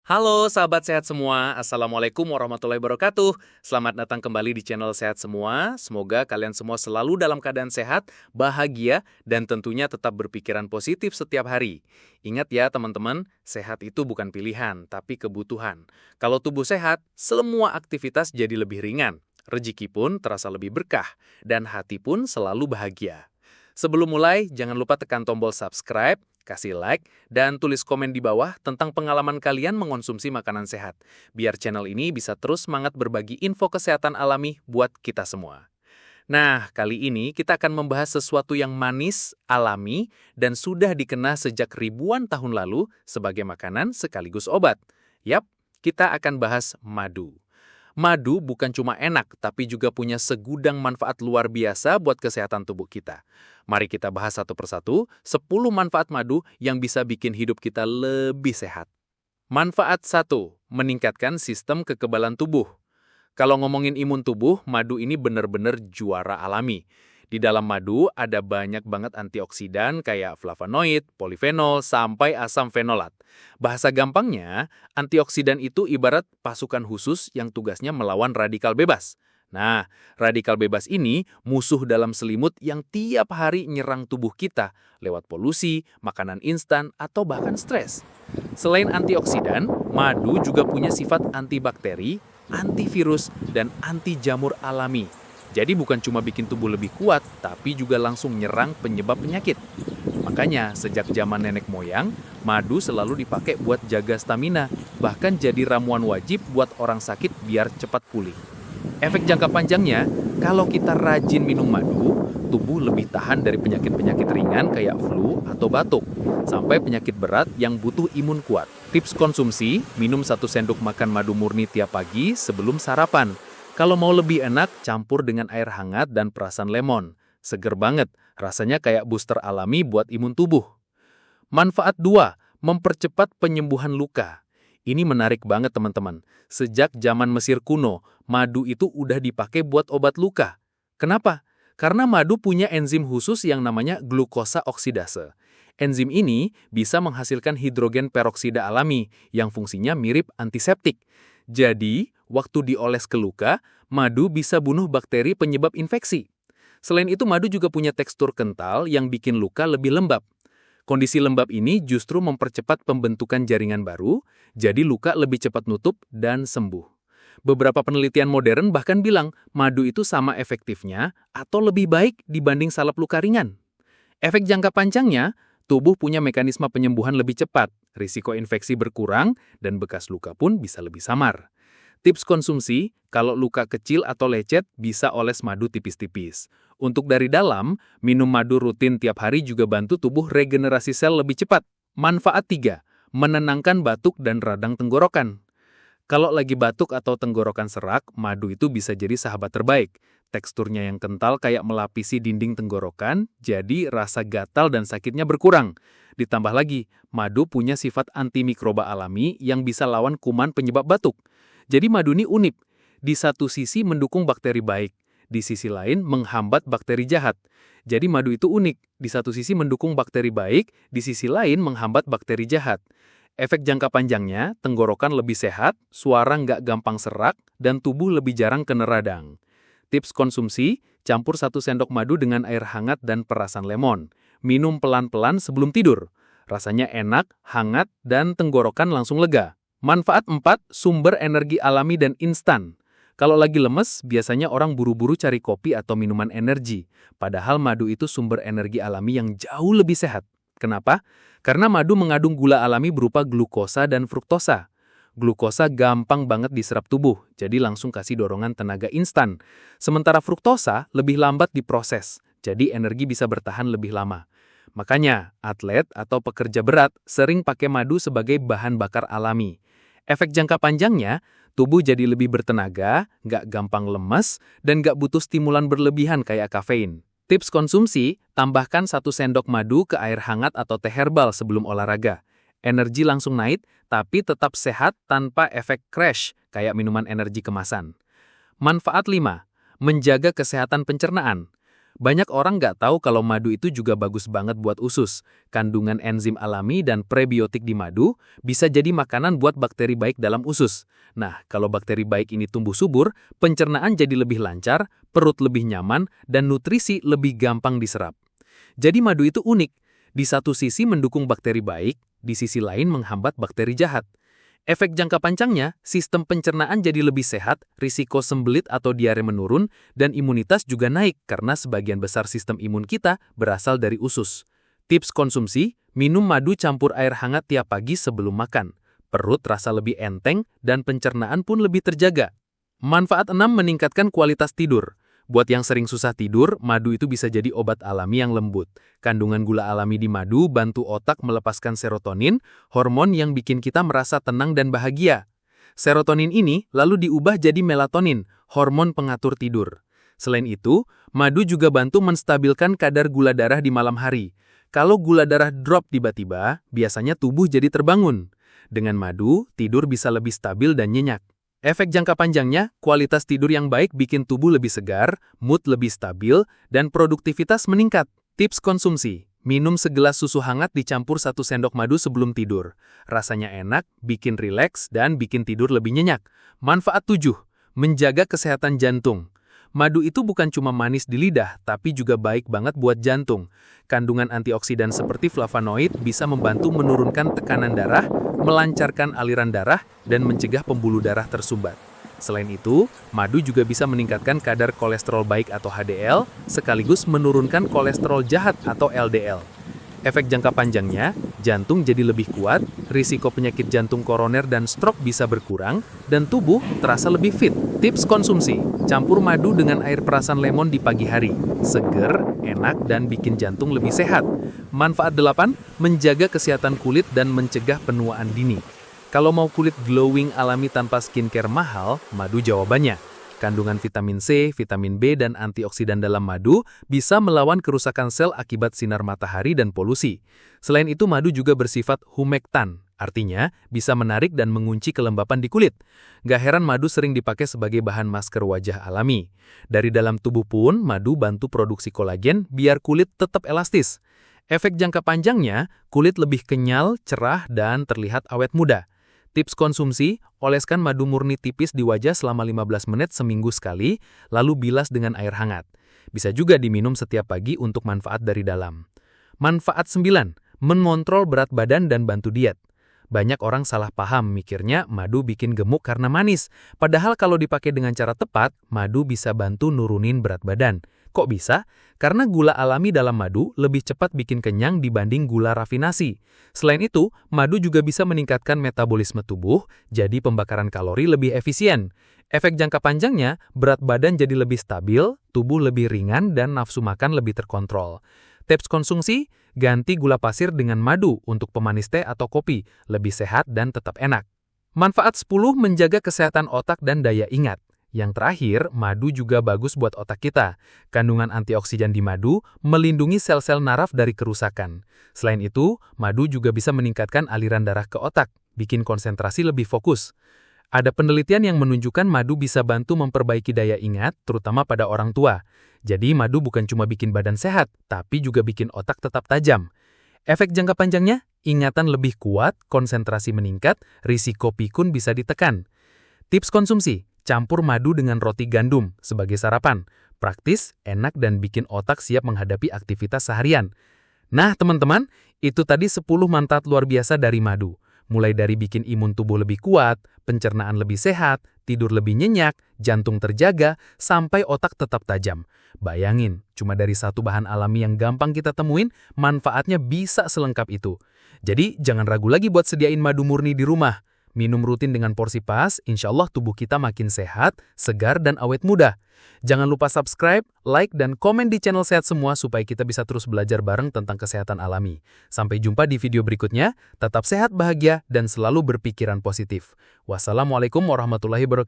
Halo sahabat sehat semua, Assalamualaikum warahmatullahi wabarakatuh. Selamat datang kembali di channel Sehat Semua. Semoga kalian semua selalu dalam keadaan sehat, bahagia, dan tentunya tetap berpikiran positif setiap hari. Ingat ya teman-teman, sehat itu bukan pilihan, tapi kebutuhan. Kalau tubuh sehat, semua aktivitas jadi lebih ringan. Rezeki pun terasa lebih berkah, dan hati pun selalu bahagia. Sebelum mulai, jangan lupa tekan tombol subscribe, kasih like, dan tulis komen di bawah tentang pengalaman kalian mengonsumsi makanan sehat. Biar channel ini bisa terus semangat berbagi info kesehatan alami buat kita semua. Nah, kali ini kita akan membahas sesuatu yang manis, alami, dan sudah dikenal sejak ribuan tahun lalu sebagai makanan sekaligus obat. Yap, kita akan bahas madu. Madu bukan cuma enak, tapi juga punya segudang manfaat luar biasa buat kesehatan tubuh kita. Mari kita bahas satu persatu 10 manfaat madu yang bisa bikin hidup kita lebih sehat. Manfaat 1. Meningkatkan sistem kekebalan tubuh. Kalau ngomongin imun tubuh, madu ini benar-benar juara alami. Di dalam madu ada banyak banget antioksidan kayak flavonoid, polifenol, sampai asam fenolat. Bahasa gampangnya, antioksidan itu ibarat pasukan khusus yang tugasnya melawan radikal bebas. Nah, radikal bebas ini musuh dalam selimut yang tiap hari nyerang tubuh kita lewat polusi, makanan instan, atau bahkan stres. Selain antioksidan, madu juga punya sifat antibakteri, antivirus, dan anti jamur alami. Jadi bukan cuma bikin tubuh lebih kuat, tapi juga langsung nyerang penyebab penyakit. Makanya, sejak zaman nenek moyang, madu selalu dipakai buat jaga stamina, bahkan jadi ramuan wajib buat orang sakit biar cepat pulih. Efek jangka panjangnya, kalau kita rajin minum madu, tubuh lebih tahan dari penyakit-penyakit ringan kayak flu atau batuk, sampai penyakit berat yang butuh imun kuat. Tips konsumsi, minum 1 sendok makan madu murni tiap pagi sebelum sarapan. Kalau mau lebih enak, campur dengan air hangat dan perasan lemon. Seger banget, rasanya kayak booster alami buat imun tubuh. Manfaat 2, mempercepat penyembuhan luka. Ini menarik banget teman-teman. Sejak zaman Mesir kuno, madu itu udah dipakai buat obat luka. Kenapa? Karena madu punya enzim khusus yang namanya glukosa oksidase. Enzim ini bisa menghasilkan hidrogen peroksida alami yang fungsinya mirip antiseptik. Jadi, waktu dioles ke luka, madu bisa bunuh bakteri penyebab infeksi. Selain itu, madu juga punya tekstur kental yang bikin luka lebih lembab. Kondisi lembab ini justru mempercepat pembentukan jaringan baru, jadi luka lebih cepat nutup dan sembuh. Beberapa penelitian modern bahkan bilang madu itu sama efektifnya atau lebih baik dibanding salep luka ringan. Efek jangka panjangnya, tubuh punya mekanisme penyembuhan lebih cepat, risiko infeksi berkurang, dan bekas luka pun bisa lebih samar. Tips konsumsi, kalau luka kecil atau lecet bisa oles madu tipis-tipis. Untuk dari dalam, minum madu rutin tiap hari juga bantu tubuh regenerasi sel lebih cepat. Manfaat 3, menenangkan batuk dan radang tenggorokan. Kalau lagi batuk atau tenggorokan serak, madu itu bisa jadi sahabat terbaik. Teksturnya yang kental kayak melapisi dinding tenggorokan, jadi rasa gatal dan sakitnya berkurang. Ditambah lagi, madu punya sifat antimikroba alami yang bisa lawan kuman penyebab batuk. Jadi madu ini unik. Di satu sisi mendukung bakteri baik, di sisi lain menghambat bakteri jahat. Jadi madu itu unik. Di satu sisi mendukung bakteri baik, di sisi lain menghambat bakteri jahat. Efek jangka panjangnya, tenggorokan lebih sehat, suara nggak gampang serak, dan tubuh lebih jarang kena radang. Tips konsumsi, campur 1 sendok madu dengan air hangat dan perasan lemon. Minum pelan-pelan sebelum tidur. Rasanya enak, hangat, dan tenggorokan langsung lega. Manfaat 4, sumber energi alami dan instan. Kalau lagi lemes, biasanya orang buru-buru cari kopi atau minuman energi. Padahal madu itu sumber energi alami yang jauh lebih sehat. Kenapa? Karena madu mengandung gula alami berupa glukosa dan fruktosa. Glukosa gampang banget diserap tubuh, jadi langsung kasih dorongan tenaga instan. Sementara fruktosa lebih lambat diproses, jadi energi bisa bertahan lebih lama. Makanya, atlet atau pekerja berat sering pakai madu sebagai bahan bakar alami. Efek jangka panjangnya, tubuh jadi lebih bertenaga, nggak gampang lemes, dan nggak butuh stimulan berlebihan kayak kafein. Tips konsumsi, tambahkan 1 sendok madu ke air hangat atau teh herbal sebelum olahraga. Energi langsung naik, tapi tetap sehat tanpa efek crash kayak minuman energi kemasan. Manfaat 5, menjaga kesehatan pencernaan. Banyak orang nggak tahu kalau madu itu juga bagus banget buat usus. Kandungan enzim alami dan prebiotik di madu bisa jadi makanan buat bakteri baik dalam usus. Nah, kalau bakteri baik ini tumbuh subur, pencernaan jadi lebih lancar, perut lebih nyaman, dan nutrisi lebih gampang diserap. Jadi madu itu unik. Di satu sisi mendukung bakteri baik, di sisi lain menghambat bakteri jahat. Efek jangka panjangnya, sistem pencernaan jadi lebih sehat, risiko sembelit atau diare menurun, dan imunitas juga naik karena sebagian besar sistem imun kita berasal dari usus. Tips konsumsi, minum madu campur air hangat tiap pagi sebelum makan. Perut terasa lebih enteng dan pencernaan pun lebih terjaga. Manfaat 6, meningkatkan kualitas tidur. Buat yang sering susah tidur, madu itu bisa jadi obat alami yang lembut. Kandungan gula alami di madu bantu otak melepaskan serotonin, hormon yang bikin kita merasa tenang dan bahagia. Serotonin ini lalu diubah jadi melatonin, hormon pengatur tidur. Selain itu, madu juga bantu menstabilkan kadar gula darah di malam hari. Kalau gula darah drop tiba-tiba, biasanya tubuh jadi terbangun. Dengan madu, tidur bisa lebih stabil dan nyenyak. Efek jangka panjangnya, kualitas tidur yang baik bikin tubuh lebih segar, mood lebih stabil, dan produktivitas meningkat. Tips konsumsi, minum segelas susu hangat dicampur 1 sendok madu sebelum tidur. Rasanya enak, bikin rileks, dan bikin tidur lebih nyenyak. Manfaat 7, menjaga kesehatan jantung. Madu itu bukan cuma manis di lidah, tapi juga baik banget buat jantung. Kandungan antioksidan seperti flavonoid bisa membantu menurunkan tekanan darah, melancarkan aliran darah, dan mencegah pembuluh darah tersumbat. Selain itu, madu juga bisa meningkatkan kadar kolesterol baik atau HDL, sekaligus menurunkan kolesterol jahat atau LDL. Efek jangka panjangnya, jantung jadi lebih kuat, risiko penyakit jantung koroner dan stroke bisa berkurang, dan tubuh terasa lebih fit. Tips konsumsi, campur madu dengan air perasan lemon di pagi hari. Seger, enak, dan bikin jantung lebih sehat. Manfaat 8, menjaga kesehatan kulit dan mencegah penuaan dini. Kalau mau kulit glowing alami tanpa skincare mahal, madu jawabannya. Kandungan vitamin C, vitamin B, dan antioksidan dalam madu bisa melawan kerusakan sel akibat sinar matahari dan polusi. Selain itu, madu juga bersifat humektan, artinya bisa menarik dan mengunci kelembapan di kulit. Gak heran madu sering dipakai sebagai bahan masker wajah alami. Dari dalam tubuh pun, madu bantu produksi kolagen biar kulit tetap elastis. Efek jangka panjangnya, kulit lebih kenyal, cerah, dan terlihat awet muda. Tips konsumsi, oleskan madu murni tipis di wajah selama 15 menit seminggu sekali, lalu bilas dengan air hangat. Bisa juga diminum setiap pagi untuk manfaat dari dalam. Manfaat 9, mengontrol berat badan dan bantu diet. Banyak orang salah paham mikirnya madu bikin gemuk karena manis. Padahal kalau dipakai dengan cara tepat, madu bisa bantu nurunin berat badan. Kok bisa? Karena gula alami dalam madu lebih cepat bikin kenyang dibanding gula rafinasi. Selain itu, madu juga bisa meningkatkan metabolisme tubuh, jadi pembakaran kalori lebih efisien. Efek jangka panjangnya, berat badan jadi lebih stabil, tubuh lebih ringan, dan nafsu makan lebih terkontrol. Tips konsumsi, ganti gula pasir dengan madu untuk pemanis teh atau kopi, lebih sehat dan tetap enak. Manfaat 10, menjaga kesehatan otak dan daya ingat. Yang terakhir, madu juga bagus buat otak kita. Kandungan antioksidan di madu melindungi sel-sel naraf dari kerusakan. Selain itu, madu juga bisa meningkatkan aliran darah ke otak, bikin konsentrasi lebih fokus. Ada penelitian yang menunjukkan madu bisa bantu memperbaiki daya ingat, terutama pada orang tua. Jadi madu bukan cuma bikin badan sehat, tapi juga bikin otak tetap tajam. Efek jangka panjangnya, ingatan lebih kuat, konsentrasi meningkat, risiko pikun bisa ditekan. Tips konsumsi, campur madu dengan roti gandum sebagai sarapan. Praktis, enak, dan bikin otak siap menghadapi aktivitas seharian. Nah teman-teman, itu tadi 10 manfaat luar biasa dari madu. Mulai dari bikin imun tubuh lebih kuat, pencernaan lebih sehat, tidur lebih nyenyak, jantung terjaga, sampai otak tetap tajam. Bayangin, cuma dari satu bahan alami yang gampang kita temuin, manfaatnya bisa selengkap itu. Jadi jangan ragu lagi buat sediain madu murni di rumah. Minum rutin dengan porsi pas, insya Allah tubuh kita makin sehat, segar, dan awet muda. Jangan lupa subscribe, like, dan komen di channel Sehat Semua supaya kita bisa terus belajar bareng tentang kesehatan alami. Sampai jumpa di video berikutnya, tetap sehat, bahagia, dan selalu berpikiran positif. Wassalamualaikum warahmatullahi wabarakatuh.